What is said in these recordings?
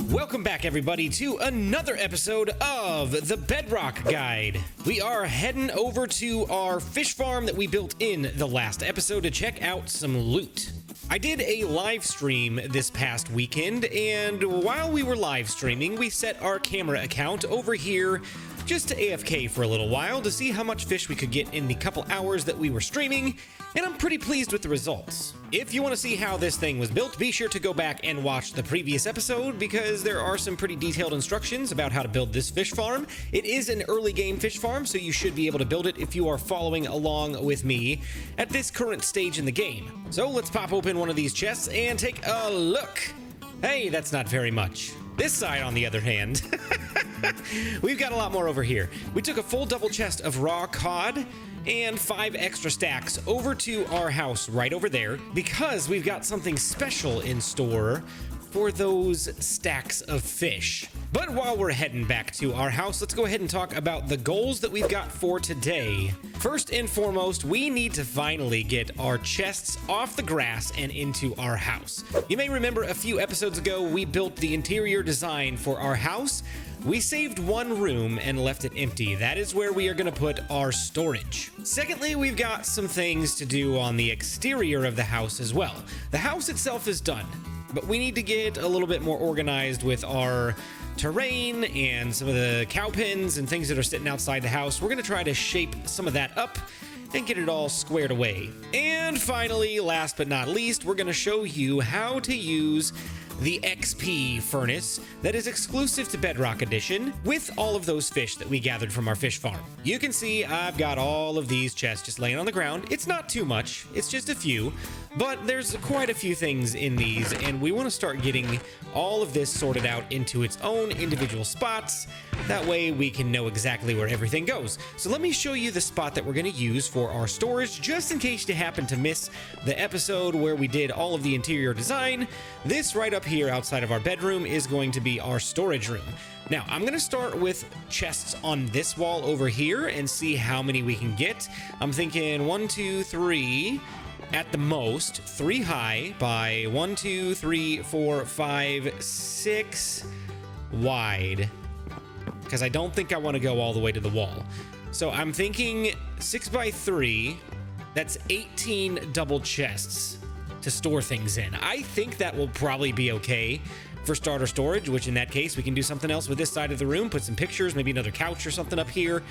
Welcome back, everybody, to another episode of the Bedrock Guide. We are heading over to our fish farm that we built in the last episode to check out some loot. I did a live stream this past weekend, and while we were live streaming, we set our camera account over here just to AFK for a little while to see how much fish we could get in the couple hours that we were streaming, and I'm pretty pleased with the results. If you want to see how this thing was built, be sure to go back and watch the previous episode because there are some pretty detailed instructions about how to build this fish farm. It is an early game fish farm, so you should be able to build it if you are following along with me at this current stage in the game. So let's pop open one of these chests and take a look. Hey, that's not very much. This side, on the other hand, we've got a lot more over here. We took a full double chest of raw cod and 5 extra stacks over to our house right over there because we've got something special in store for those stacks of fish. But while we're heading back to our house, let's go ahead and talk about the goals that we've got for today. First and foremost, we need to finally get our chests off the grass and into our house. You may remember a few episodes ago, we built the interior design for our house. We saved one room and left it empty. That is where we are going to put our storage. Secondly, we've got some things to do on the exterior of the house as well. The house itself is done, but we need to get a little bit more organized with our terrain and some of the cow pens and things that are sitting outside the house. We're going to try to shape some of that up and get it all squared away. And finally, last but not least, we're going to show you how to use the XP furnace that is exclusive to Bedrock Edition with all of those fish that we gathered from our fish farm. You can see I've got all of these chests just laying on the ground. It's not too much, it's just a few, but there's quite a few things in these, and we want to start getting all of this sorted out into its own individual spots. That way we can know exactly where everything goes. So let me show you the spot that we're going to use for our storage, just in case you happen to miss the episode where we did all of the interior design. This right up here outside of our bedroom is going to be our storage room. Now, I'm going to start with chests on this wall over here and see how many we can get. I'm thinking 1, 2, 3... at the most, 3 high by 1, 2, 3, 4, 5, 6 wide. Because I don't think I want to go all the way to the wall. So I'm thinking 6 by 3, that's 18 double chests to store things in. I think that will probably be okay for starter storage, which in that case, we can do something else with this side of the room, put some pictures, maybe another couch or something up here.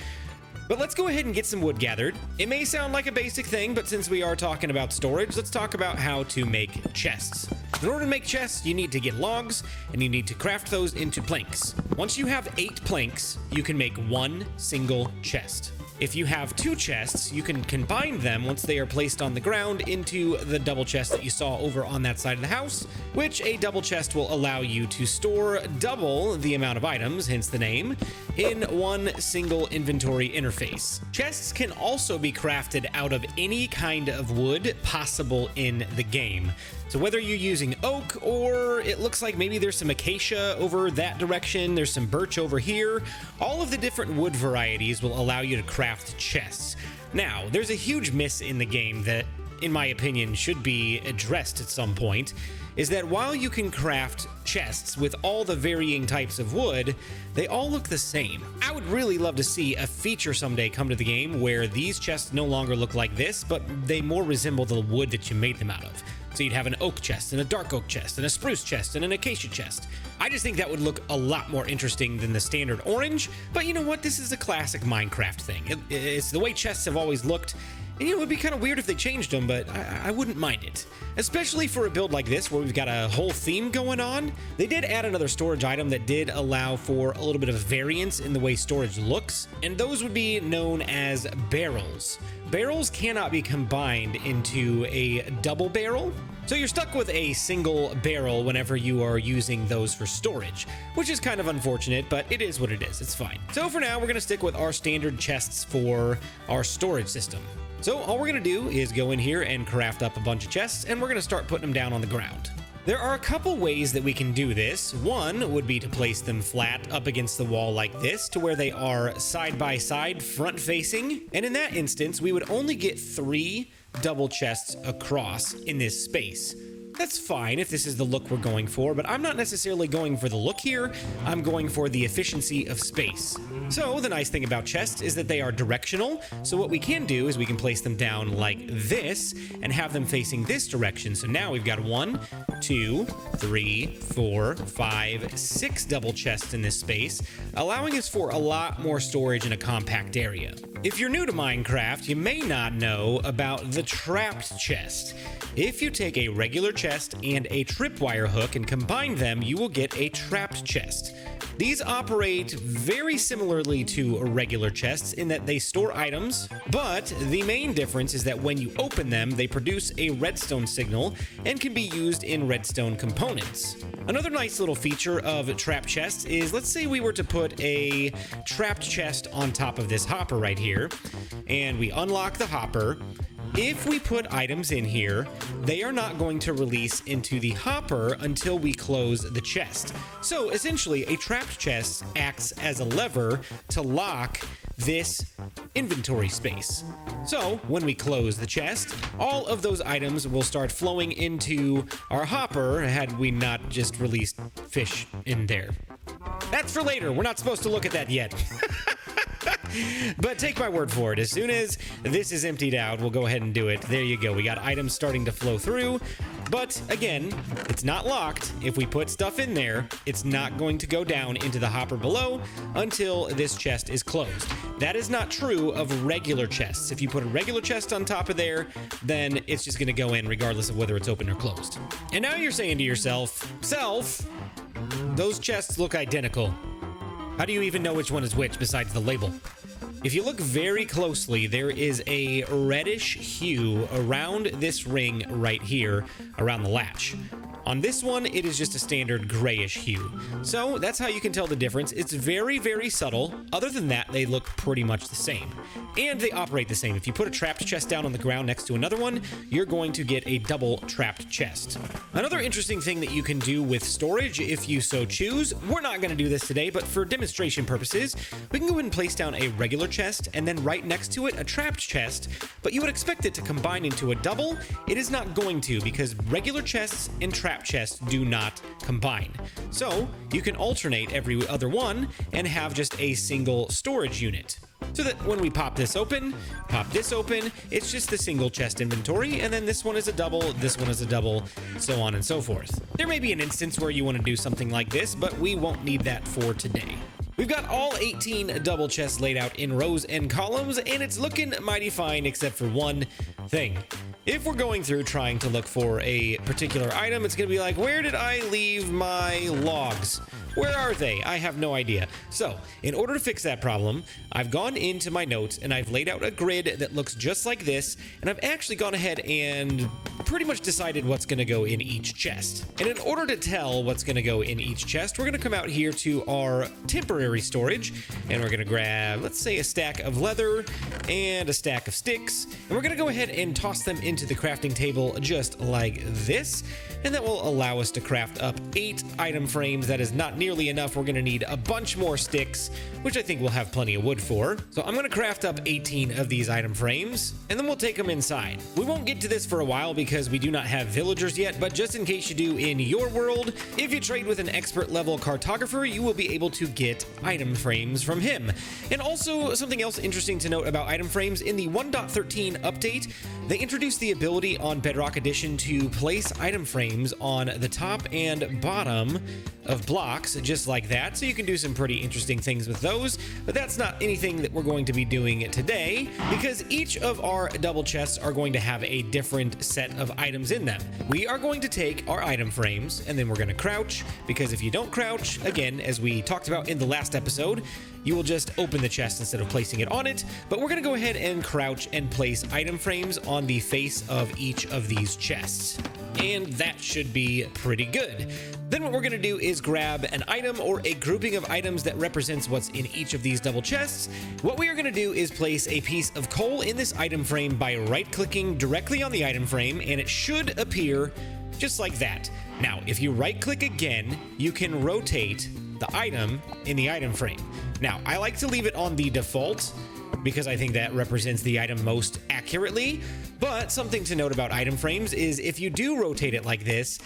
But let's go ahead and get some wood gathered. It may sound like a basic thing, but since we are talking about storage, let's talk about how to make chests. In order to make chests, you need to get logs, and you need to craft those into planks. Once you have 8 planks, you can make 1 single chest. If you have 2 chests, you can combine them once they are placed on the ground into the double chest that you saw over on that side of the house, which a double chest will allow you to store double the amount of items, hence the name, in one single inventory interface. Chests can also be crafted out of any kind of wood possible in the game. So whether you're using oak or it looks like maybe there's some acacia over that direction, there's some birch over here, all of the different wood varieties will allow you to craft chests. Now, there's a huge miss in the game that, in my opinion, should be addressed at some point, is that while you can craft chests with all the varying types of wood, they all look the same. I would really love to see a feature someday come to the game where these chests no longer look like this, but they more resemble the wood that you made them out of. So you'd have an oak chest and a dark oak chest and a spruce chest and an acacia chest. I just think that would look a lot more interesting than the standard orange, but you know what? This is a classic Minecraft thing. It's the way chests have always looked. And you know, it would be kind of weird if they changed them, but I wouldn't mind it. Especially for a build like this, where we've got a whole theme going on. They did add another storage item that did allow for a little bit of variance in the way storage looks, and those would be known as barrels. Barrels cannot be combined into a double barrel, so you're stuck with a single barrel whenever you are using those for storage, which is kind of unfortunate, but it is what it is. It's fine. So for now, we're going to stick with our standard chests for our storage system. So all we're going to do is go in here and craft up a bunch of chests, and we're going to start putting them down on the ground. There are a couple ways that we can do this. One would be to place them flat up against the wall like this, to where they are side by side, front facing. And in that instance, we would only get 3 double chests across in this space. That's fine if this is the look we're going for, but I'm not necessarily going for the look here. I'm going for the efficiency of space. So the nice thing about chests is that they are directional. So what we can do is we can place them down like this and have them facing this direction. So now we've got 1, 2, 3, 4, 5, 6 double chests in this space, allowing us for a lot more storage in a compact area. If you're new to Minecraft, you may not know about the trapped chest. If you take a regular chest and a tripwire hook and combine them, you will get a trapped chest. These operate very similarly to regular chests in that they store items, but the main difference is that when you open them, they produce a redstone signal and can be used in redstone components. Another nice little feature of trap chests is, let's say we were to put a trapped chest on top of this hopper right here, and we unlock the hopper. If we put items in here, they are not going to release into the hopper until we close the chest. So essentially, a trapped chest acts as a lever to lock this inventory space. So when we close the chest, all of those items will start flowing into our hopper had we not just released fish in there. That's for later. We're not supposed to look at that yet. But take my word for it, as soon as this is emptied out, we'll go ahead and do it. There you go. We got items starting to flow through. But again, it's not locked. If we put stuff in there, it's not going to go down into the hopper below until this chest is closed. That is not true of regular chests. If you put a regular chest on top of there, then it's just going to go in regardless of whether it's open or closed. And now you're saying to yourself, those chests look identical. How do you even know which one is which besides the label? If you look very closely, there is a reddish hue around this ring right here, around the latch. On this one, it is just a standard grayish hue. So that's how you can tell the difference. It's very, very subtle. Other than that, they look pretty much the same. And they operate the same. If you put a trapped chest down on the ground next to another one, you're going to get a double trapped chest. Another interesting thing that you can do with storage, if you so choose, we're not going to do this today, but for demonstration purposes, we can go ahead and place down a regular chest and then right next to it a trapped chest, but you would expect it to combine into a double. It is not going to, because regular chests and trapped chests do not combine. So you can alternate every other one and have just a single storage unit. So that when we pop this open, it's just the single chest inventory, and then this one is a double, this one is a double, so on and so forth. There may be an instance where you want to do something like this, but we won't need that for today. We've got all 18 double chests laid out in rows and columns, and it's looking mighty fine except for one thing. If we're going through trying to look for a particular item, it's going to be like, where did I leave my logs? Where are they? I have no idea. So, in order to fix that problem, I've gone into my notes and I've laid out a grid that looks just like this, and I've actually gone ahead and pretty much decided what's going to go in each chest. And in order to tell what's going to go in each chest, we're going to come out here to our temporary storage, and we're going to grab, let's say, a stack of leather and a stack of sticks, and we're going to go ahead and toss them into the crafting table just like this, and that will allow us to craft up 8 item frames. That is not nearly enough. We're going to need a bunch more sticks, which I think we'll have plenty of wood for. So I'm going to craft up 18 of these item frames, and then we'll take them inside. We won't get to this for a while because we do not have villagers yet, but just in case you do in your world, if you trade with an expert level cartographer, you will be able to get item frames from him. And also, something else interesting to note about item frames, in the 1.13 update, they introduced the ability on Bedrock Edition to place item frames on the top and bottom of blocks, just like that, so you can do some pretty interesting things with those, but that's not anything that we're going to be doing today, because each of our double chests are going to have a different set of items in them. We are going to take our item frames, and then we're going to crouch, because if you don't crouch, again, as we talked about in the last episode, you will just open the chest instead of placing it on it, but we're going to go ahead and crouch and place item frames on the face of each of these chests. And that should be pretty good. Then what we're going to do is grab an item or a grouping of items that represents what's in each of these double chests. What we are going to do is place a piece of coal in this item frame by right-clicking directly on the item frame, and it should appear just like that. Now, if you right-click again, you can rotate the item in the item frame. Now, I like to leave it on the default because I think that represents the item most accurately. But something to note about item frames is if you do rotate it like this,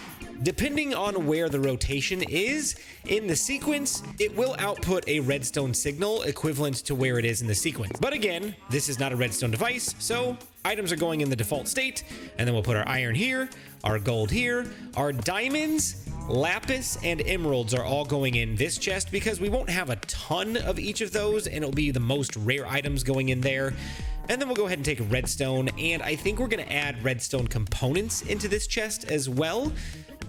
depending on where the rotation is in the sequence, it will output a redstone signal equivalent to where it is in the sequence. But again, this is not a redstone device, so items are going in the default state, and then we'll put our iron here, our gold here, our diamonds, lapis, and emeralds are all going in this chest because we won't have a ton of each of those, and it'll be the most rare items going in there. And then we'll go ahead and take redstone, and I think we're going to add redstone components into this chest as well.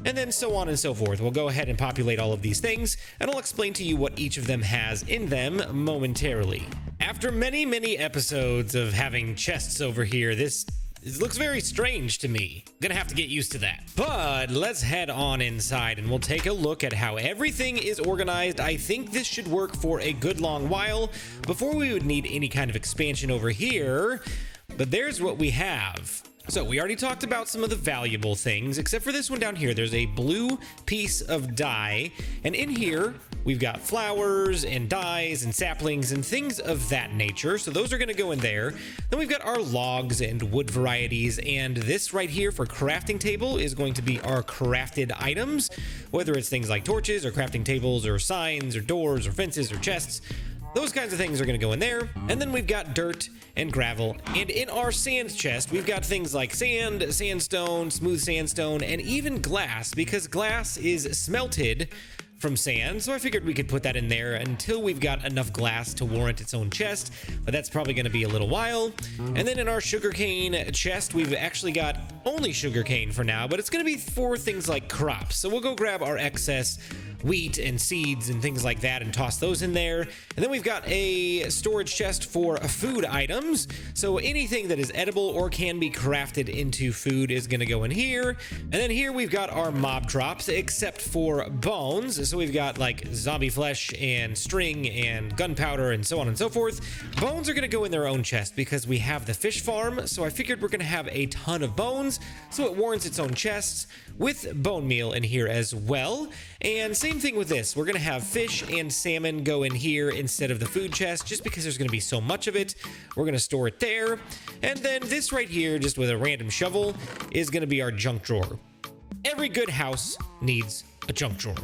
And then so on and so forth. We'll go ahead and populate all of these things, and I'll explain to you what each of them has in them momentarily. After many episodes of having chests over here, this looks very strange to me. I'm gonna have to get used to that. But let's head on inside and we'll take a look at how everything is organized. I think this should work for a good long while before we would need any kind of expansion over here. But there's what we have. So we already talked about some of the valuable things, except for this one down here. There's a blue piece of dye, and in here we've got flowers and dyes and saplings and things of that nature. So those are going to go in there. Then we've got our logs and wood varieties, and this right here for crafting table is going to be our crafted items, whether it's things like torches or crafting tables or signs or doors or fences or chests. Those kinds of things are going to go in there. And then we've got dirt and gravel. And in our sand chest, we've got things like sand, sandstone, smooth sandstone, and even glass, because glass is smelted from sand. So I figured we could put that in there until we've got enough glass to warrant its own chest, but that's probably going to be a little while. And then in our sugarcane chest, we've actually got only sugarcane for now, but it's going to be for things like crops. So we'll go grab our excess wheat and seeds and things like that and toss those in there. And then we've got a storage chest for food items. So anything that is edible or can be crafted into food is going to go in here. And then here we've got our mob drops, except for bones. So we've got like zombie flesh and string and gunpowder and so on and so forth. Bones are going to go in their own chest because we have the fish farm. So I figured we're going to have a ton of bones, so it warrants its own chests with bone meal in here as well. And same thing with this. We're going to have fish and salmon go in here instead of the food chest, just because there's going to be so much of it. We're going to store it there. And then this right here, just with a random shovel, is going to be our junk drawer. Every good house needs a junk drawer.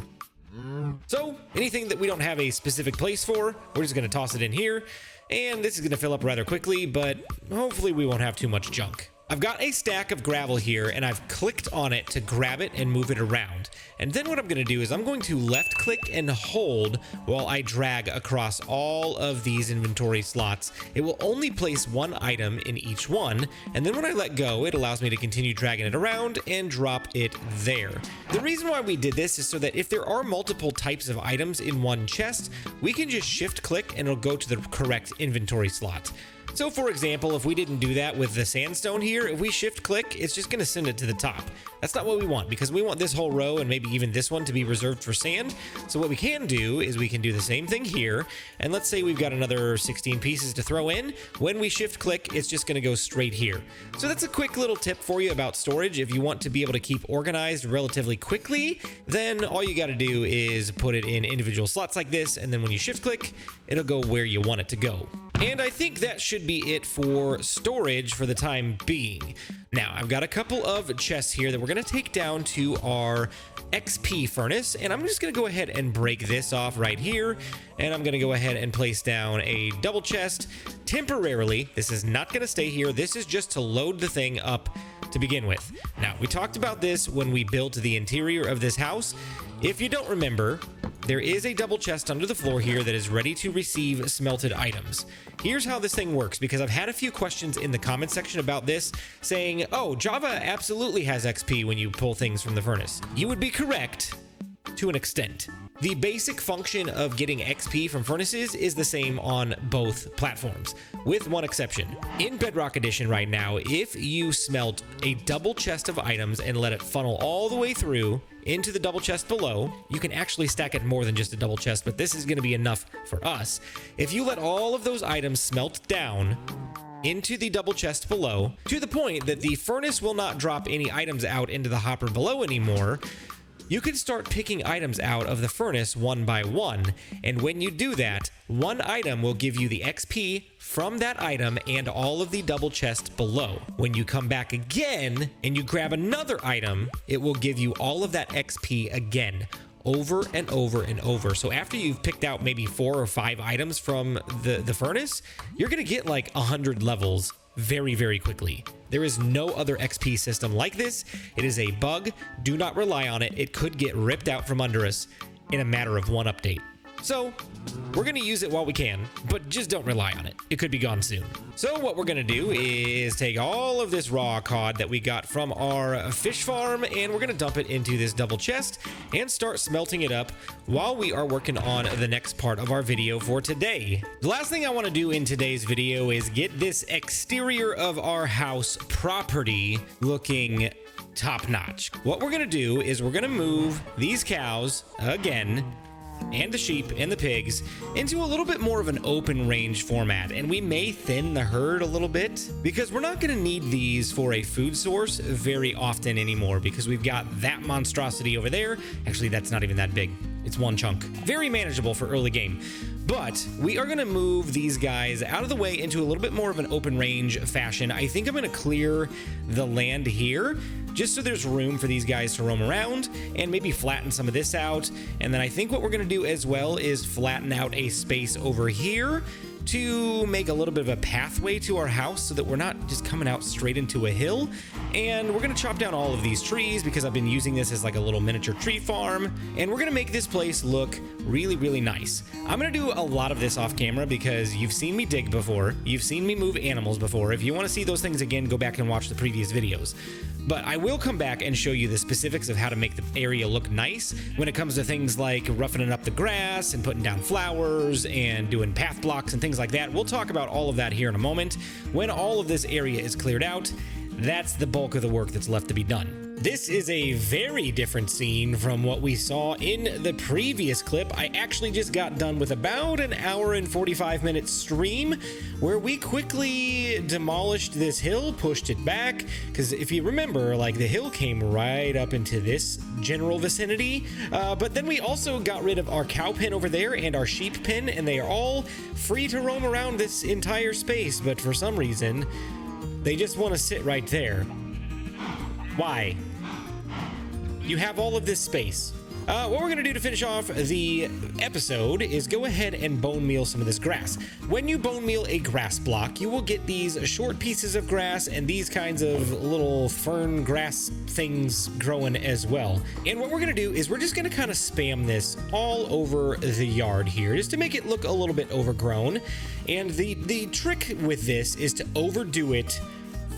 So anything that we don't have a specific place for, we're just going to toss it in here. And this is going to fill up rather quickly, but hopefully we won't have too much junk. I've got a stack of gravel here, and I've clicked on it to grab it and move it around. And then what I'm going to do is I'm going to left click and hold while I drag across all of these inventory slots. It will only place one item in each one, and then when I let go, it allows me to continue dragging it around and drop it there. The reason why we did this is so that if there are multiple types of items in one chest, we can just shift click and it'll go to the correct inventory slot. So for example, if we didn't do that with the sandstone here, if we shift click, it's just going to send it to the top. That's not what we want, because we want this whole row and maybe even this one to be reserved for sand. So what we can do is we can do the same thing here. And let's say we've got another 16 pieces to throw in. When we shift click, it's just going to go straight here. So that's a quick little tip for you about storage. If you want to be able to keep organized relatively quickly, then all you got to do is put it in individual slots like this. And then when you shift click, it'll go where you want it to go. And I think that should be it for storage for the time being. Now, I've got a couple of chests here that we're going to take down to our XP furnace, and I'm just going to go ahead and break this off right here, and I'm going to go ahead and place down a double chest temporarily. This is not going to stay here. This is just to load the thing up to begin with. Now, we talked about this when we built the interior of this house. If you don't remember, there is a double chest under the floor here that is ready to receive smelted items. Here's how this thing works, because I've had a few questions in the comment section about this saying, oh, Java absolutely has XP when you pull things from the furnace. You would be correct to an extent. The basic function of getting XP from furnaces is the same on both platforms, with one exception. In Bedrock Edition right now, if you smelt a double chest of items and let it funnel all the way through into the double chest below, you can actually stack it more than just a double chest, but this is going to be enough for us. If you let all of those items smelt down into the double chest below, to the point that the furnace will not drop any items out into the hopper below anymore, you can start picking items out of the furnace one by one. And when you do that, one item will give you the XP from that item and all of the double chests below. When you come back again and you grab another item, it will give you all of that XP again, over and over and over. So after you've picked out maybe 4 or 5 items from the furnace, you're gonna get like 100 levels very, very quickly. There is no other XP system like this. It is a bug. Do not rely on it. It could get ripped out from under us in a matter of one update. So we're going to use it while we can, but just don't rely on it. It could be gone soon. So what we're going to do is take all of this raw cod that we got from our fish farm, and we're going to dump it into this double chest and start smelting it up while we are working on the next part of our video for today. The last thing I want to do in today's video is get this exterior of our house property looking top-notch. What we're going to do is we're going to move these cows again, and the sheep and the pigs into a little bit more of an open range format, and we may thin the herd a little bit because we're not going to need these for a food source very often anymore because we've got that monstrosity over there. Actually, that's not even that big. It's one chunk. Very manageable for early game. But we are going to move these guys out of the way into a little bit more of an open range fashion. I think I'm going to clear the land here just so there's room for these guys to roam around and maybe flatten some of this out. And then I think what we're going to do as well is flatten out a space over here to make a little bit of a pathway to our house so that we're not just coming out straight into a hill. And we're going to chop down all of these trees because I've been using this as like a little miniature tree farm. And we're going to make this place look really, really nice. I'm going to do a lot of this off camera because you've seen me dig before. You've seen me move animals before. If you want to see those things again, go back and watch the previous videos. But I will come back and show you the specifics of how to make the area look nice when it comes to things like roughening up the grass and putting down flowers and doing path blocks and things like that. We'll talk about all of that here in a moment. When all of this area is cleared out, that's the bulk of the work that's left to be done. This is a very different scene from what we saw in the previous clip. I actually just got done with about an hour and 45-minute stream where we quickly demolished this hill, pushed it back, because if you remember, like the hill came right up into this general vicinity, but then we also got rid of our cow pen over there and our sheep pen, and they are all free to roam around this entire space, but for some reason, they just want to sit right there. Why? You have all of this space. What we're going to do to finish off the episode is go ahead and bone meal some of this grass. When you bone meal a grass block, you will get these short pieces of grass and these kinds of little fern grass things growing as well. And what we're going to do is we're just going to kind of spam this all over the yard here just to make it look a little bit overgrown. And the trick with this is to overdo it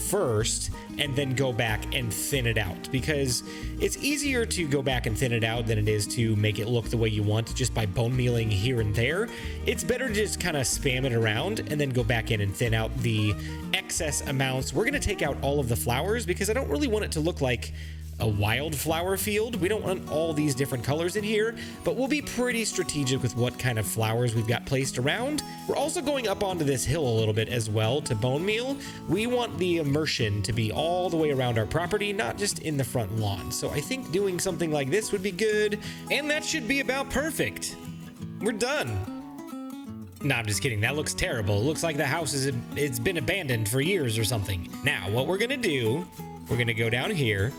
first and then go back and thin it out, because it's easier to go back and thin it out than it is to make it look the way you want just by bone mealing here and there. It's better to just kind of spam it around and then go back in and thin out the excess amounts. We're going to take out all of the flowers because I don't really want it to look like a wildflower field. We don't want all these different colors in here, but we'll be pretty strategic with what kind of flowers we've got placed around. We're also going up onto this hill a little bit as well to bone meal. We want the immersion to be all the way around our property, not just in the front lawn. So I think doing something like this would be good, and that should be about perfect. We're done. No, I'm just kidding. That looks terrible. It looks like the house it's been abandoned for years or something. Now, what we're gonna do, we're gonna go down here,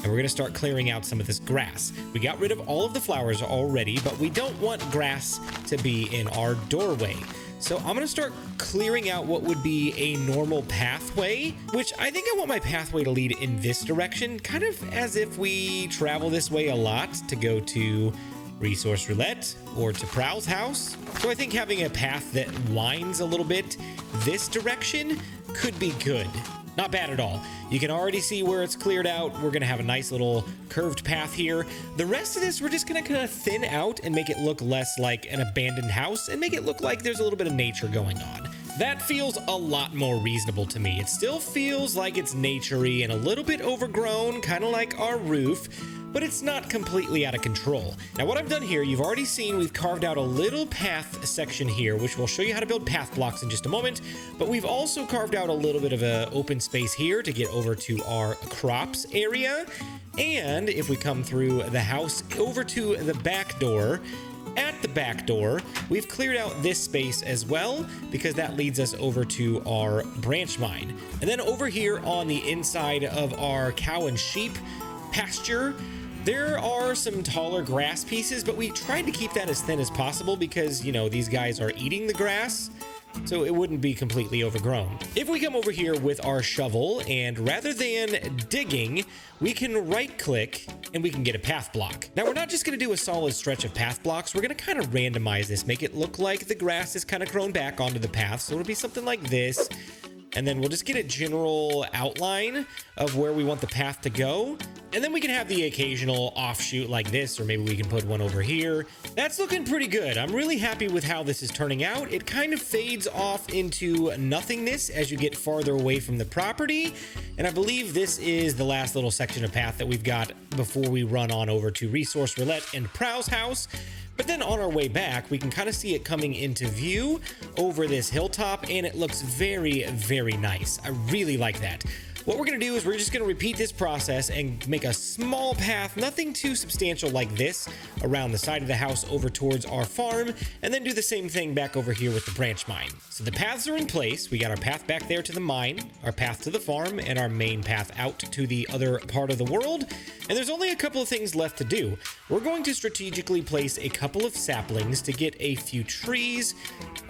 and we're going to start clearing out some of this grass. We got rid of all of the flowers already, but we don't want grass to be in our doorway. So I'm going to start clearing out what would be a normal pathway, which I think I want my pathway to lead in this direction, kind of as if we travel this way a lot to go to Resource Roulette or to Prowl's house. So I think having a path that winds a little bit this direction could be good. Not bad at all. You can already see where it's cleared out. We're going to have a nice little curved path here. The rest of this, we're just going to kind of thin out and make it look less like an abandoned house and make it look like there's a little bit of nature going on. That feels a lot more reasonable to me. It still feels like it's naturey and a little bit overgrown, kind of like our roof, but it's not completely out of control. Now what I've done here, you've already seen we've carved out a little path section here, which will show you how to build path blocks in just a moment, but we've also carved out a little bit of an open space here to get over to our crops area. And if we come through the house over to the back door, at the back door, we've cleared out this space as well because that leads us over to our branch mine. And then over here on the inside of our cow and sheep pasture, there are some taller grass pieces, but we tried to keep that as thin as possible because, you know, these guys are eating the grass, so it wouldn't be completely overgrown. If we come over here with our shovel, and rather than digging, we can right click and we can get a path block. Now we're not just going to do a solid stretch of path blocks, we're going to kind of randomize this, make it look like the grass is kind of grown back onto the path, so it'll be something like this. And then we'll just get a general outline of where we want the path to go. And then we can have the occasional offshoot like this, or maybe we can put one over here. That's looking pretty good. I'm really happy with how this is turning out. It kind of fades off into nothingness as you get farther away from the property. And I believe this is the last little section of path that we've got before we run on over to Resource Roulette and Prowl's house. But then on our way back, we can kind of see it coming into view over this hilltop, and it looks very, very nice. I really like that. What we're going to do is we're just going to repeat this process and make a small path, nothing too substantial like this, around the side of the house over towards our farm, and then do the same thing back over here with the branch mine. So the paths are in place. We got our path back there to the mine, our path to the farm, and our main path out to the other part of the world. And there's only a couple of things left to do. We're going to strategically place a couple of saplings to get a few trees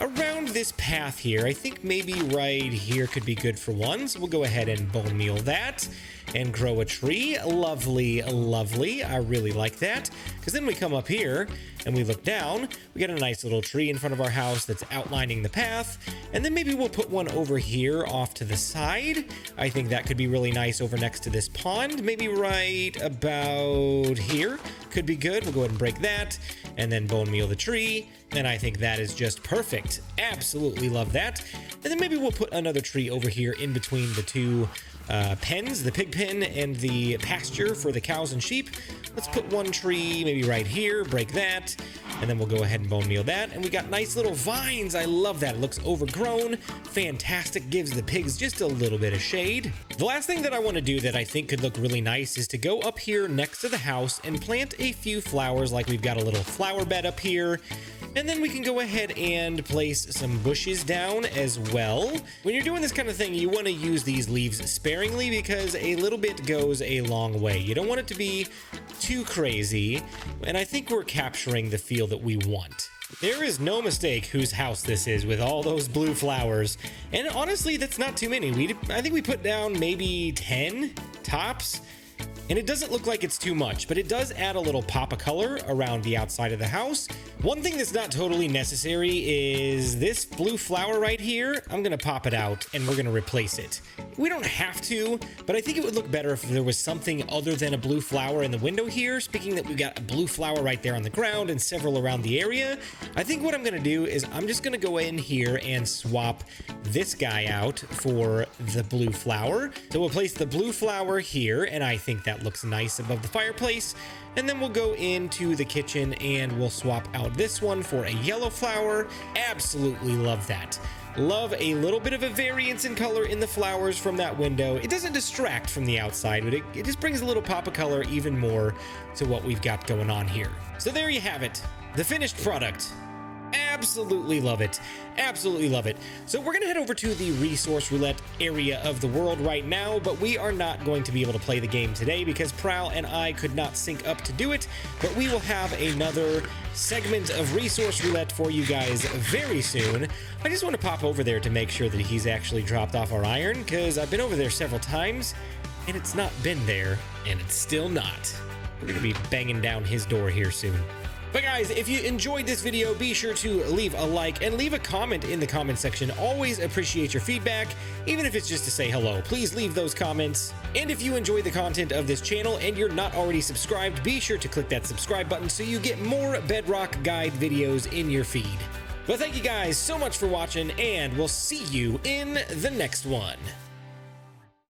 around this path here. I think maybe right here could be good for one, so we'll go ahead and bone meal that and grow a tree. Lovely, lovely. I really like that, because then we come up here and we look down, we got a nice little tree in front of our house that's outlining the path, and then maybe we'll put one over here off to the side. I think that could be really nice over next to this pond, maybe right about here. Could be good. We'll go ahead and break that and then bone meal the tree, and I think that is just perfect. Absolutely love that. And then maybe we'll put another tree over here in between the two pens, the pig pen and the pasture for the cows and sheep. Let's put one tree maybe right here, break that, and then we'll go ahead and bone meal that. And we got nice little vines. I love that. It looks overgrown. Fantastic. Gives the pigs just a little bit of shade. The last thing that I want to do that I think could look really nice is to go up here next to the house and plant a few flowers, like we've got a little flower bed up here. And then we can go ahead and place some bushes down as well. When you're doing this kind of thing, you want to use these leaves sparingly because a little bit goes a long way. You don't want it to be too crazy, and I think we're capturing the feel that we want. There is no mistake whose house this is with all those blue flowers. And honestly, that's not too many. I think we put down maybe 10 tops. And it doesn't look like it's too much, but it does add a little pop of color around the outside of the house. One thing that's not totally necessary is this blue flower right here. I'm gonna pop it out and we're gonna replace it. We don't have to, but I think it would look better if there was something other than a blue flower in the window here. Speaking that we've got a blue flower right there on the ground and several around the area, I think what I'm gonna do is I'm just gonna go in here and swap this guy out for the blue flower. So we'll place the blue flower here, and I think that looks nice above the fireplace. And then we'll go into the kitchen and we'll swap out this one for a yellow flower. Absolutely love that. Love a little bit of a variance in color in the flowers from that window. It doesn't distract from the outside, but it just brings a little pop of color even more to what we've got going on here. So there you have it, the finished product. Absolutely love it. Absolutely love it. So we're going to head over to the Resource Roulette area of the world right now, but we are not going to be able to play the game today because Prowl and I could not sync up to do it, but we will have another segment of Resource Roulette for you guys very soon. I just want to pop over there to make sure that he's actually dropped off our iron, because I've been over there several times and it's not been there, and it's still not. We're going to be banging down his door here soon. But guys, if you enjoyed this video, be sure to leave a like and leave a comment in the comment section. Always appreciate your feedback, even if it's just to say hello. Please leave those comments. And if you enjoy the content of this channel and you're not already subscribed, be sure to click that subscribe button so you get more Bedrock Guide videos in your feed. But thank you guys so much for watching, and we'll see you in the next one.